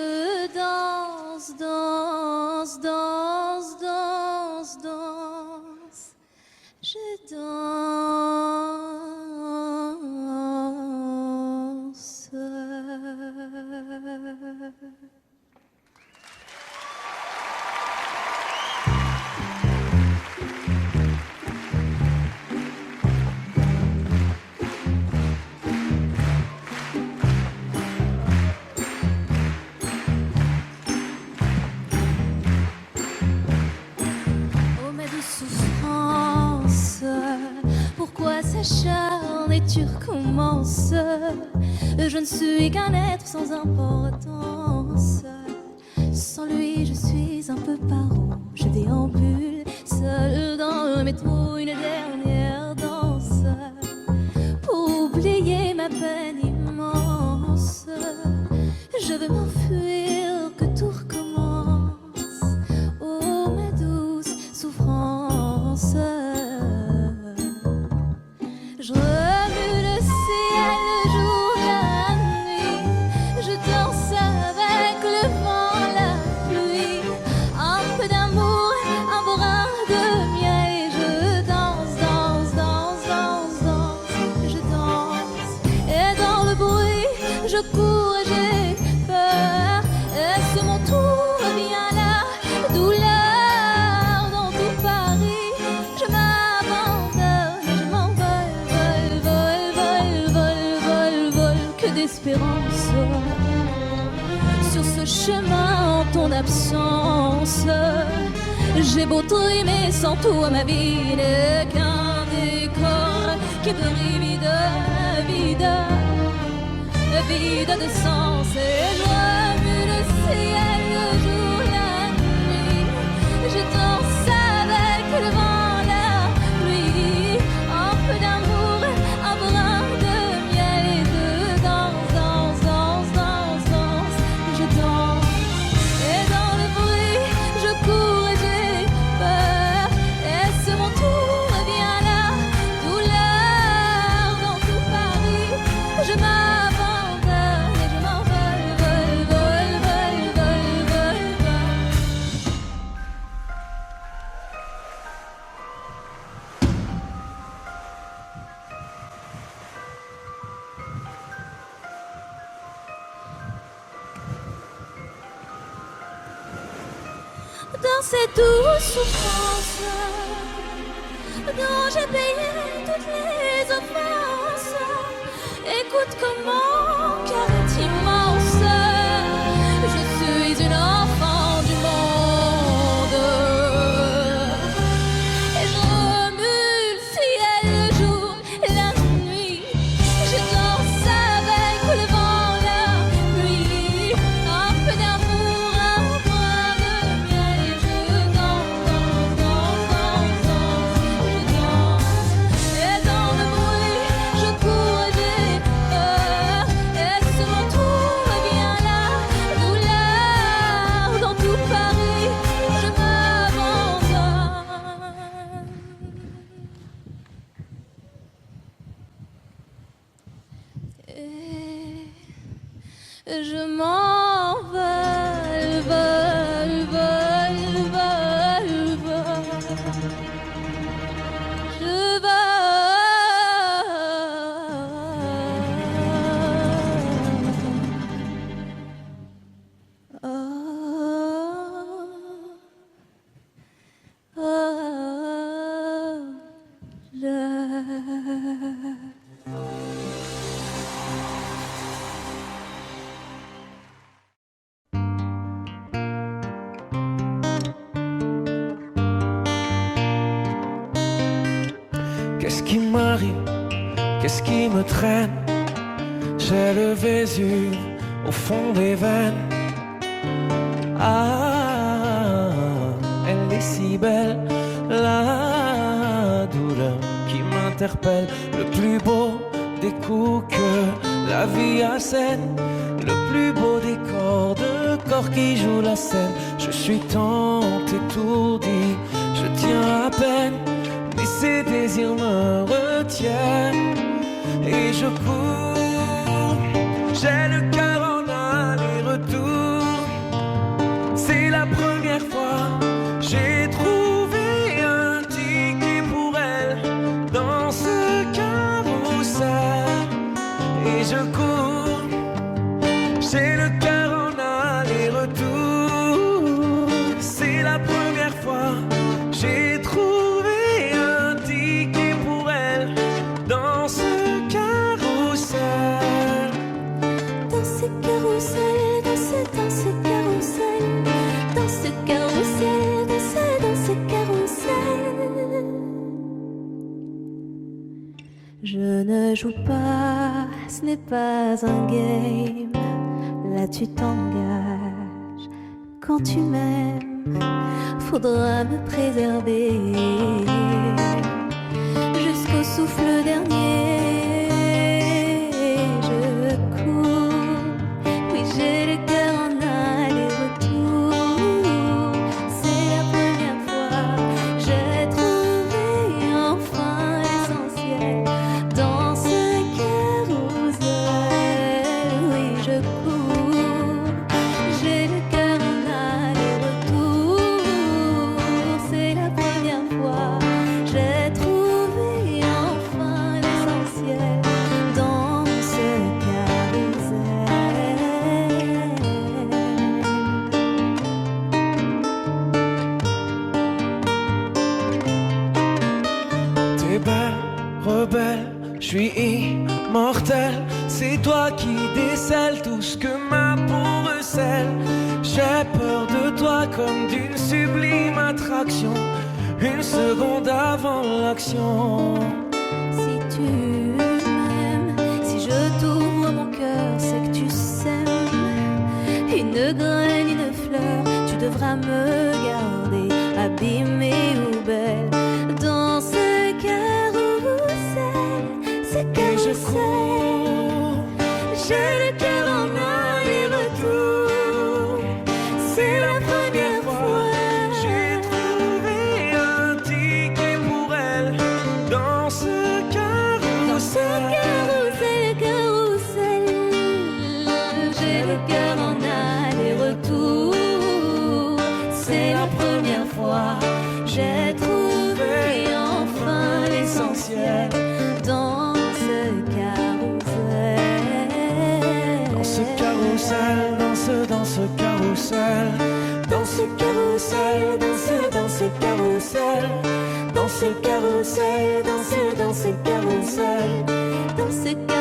danse, danse, danse, danse, danse. Je danse. Oh ma douce souffrance, pourquoi s'acharne et tu recommences? Je ne suis qu'un être sans importance. Sans lui je suis un peu paro. Je déambule seul dans le métro, une dernière danse pour oublier ma peine immense. Je veux m'enfuir, que tout recommence. Oh ma douce souffrance. Je remue le ciel, le jour, la nuit. Je danse avec le vent, la pluie. Un peu d'amour, un brin de miel. Et je danse, danse, danse, danse, danse. Je danse. Et dans le bruit, je cours et j'ai peur. Est-ce mon tour? Viens là, douleur dans tout Paris. Je m'abandonne et je m'envole, vol, vol, vol, vol, vol, vol. Que d'espérance sur ce chemin en ton absence. J'ai beau trimer sans toi, ma vie n'est qu'un décor qui brille vide, vide, vide de sens. Et je remue le ciel, le jour, la nuit. Je danse avec le vent, la pluie. Un peu d'amour, un brin de miel. Et je danse, danse, danse, danse, danse. Je danse. Et dans le bruit, je cours et j'ai peur. Est-ce mon tour? Viens là, douleur dans tout Paris. Je m'abandonne et je m'envole, vol, vol, vol, vol, vol, vol. Dans cette douce souffrance, dont j'ai payé toutes les offenses. Écoute comment cœur est immense. Je suis une enfant du monde. Et je remue le ciel le jour et la nuit. Je danse avec le vent, la pluie. Un peu d'amour, un brin de miel. Et je danse, danse, danse, danse, danse, je danse. Et dans le bruit, je cours des peurs. Et sur mon tour, et bien la douleur. Dans tout Paris, je m'abandonne. Et je m'envole, vole, vole, vole, vole. Je Qu'est-ce qui m'arrive? Qu'est-ce qui me traîne? J'ai le Vésuve au fond des veines. Ah, elle est si belle, la douleur qui m'interpelle. Le plus beau des coups que la vie assène, le plus beau des corps de corps qui jouent la scène. Je suis tant étourdi, je tiens à peine, mais ces désirs me retiennent. Et je cours, j'ai le cœur en aller-retour. C'est la première fois, j'ai trouvé un ticket pour elle dans ce carrousel. Et je cours, j'ai le cœur en aller-retour. C'est la première fois, j'ai trouvé un ticket pour elle dans ce carrousel. dans ce carrousel, dans ce carrousel, dans ce carrousel, dans ce carrousel. Je ne joue pas, ce n'est pas un game. Là tu t'engages. Quand tu m'aimes, faudra me préserver jusqu'au souffle dernier. Je cours, oui j'ai le cœur en aller-retour. C'est la première fois, j'ai trouvé enfin l'essentiel dans ce carrousel. Oui je cours, j'ai le cœur en aller-retour. C'est la première fois, j'ai trouvé enfin l'essentiel dans ce carrousel. T'es belle, rebelle, je suis immortel. C'est toi qui décèles tout ce que ma peau recèle. J'ai peur de toi comme d'une sublime attraction, une seconde avant l'action. Si tu m'aimes, si je t'ouvre mon cœur, c'est que tu sèmes une graine, une fleur. Tu devras me garder abîmée ou belle dans ce carrousel, ce Et je carrousel. cours, J'ai le cœur en aller-retour. C'est la première fois, j'ai trouvé un ticket pour elle dans ce dans ce carrousel. carrousel, j'ai le cœur en aller-retour. C'est la première fois, j'ai trouvé enfin l'essentiel dans ce carrousel. Dans ce carrousel, dans ce carrousel, dans ce carrousel, dans ce carrousel, dans ce ce carrousel, danser dans ce carrousel, dans ce carrousel.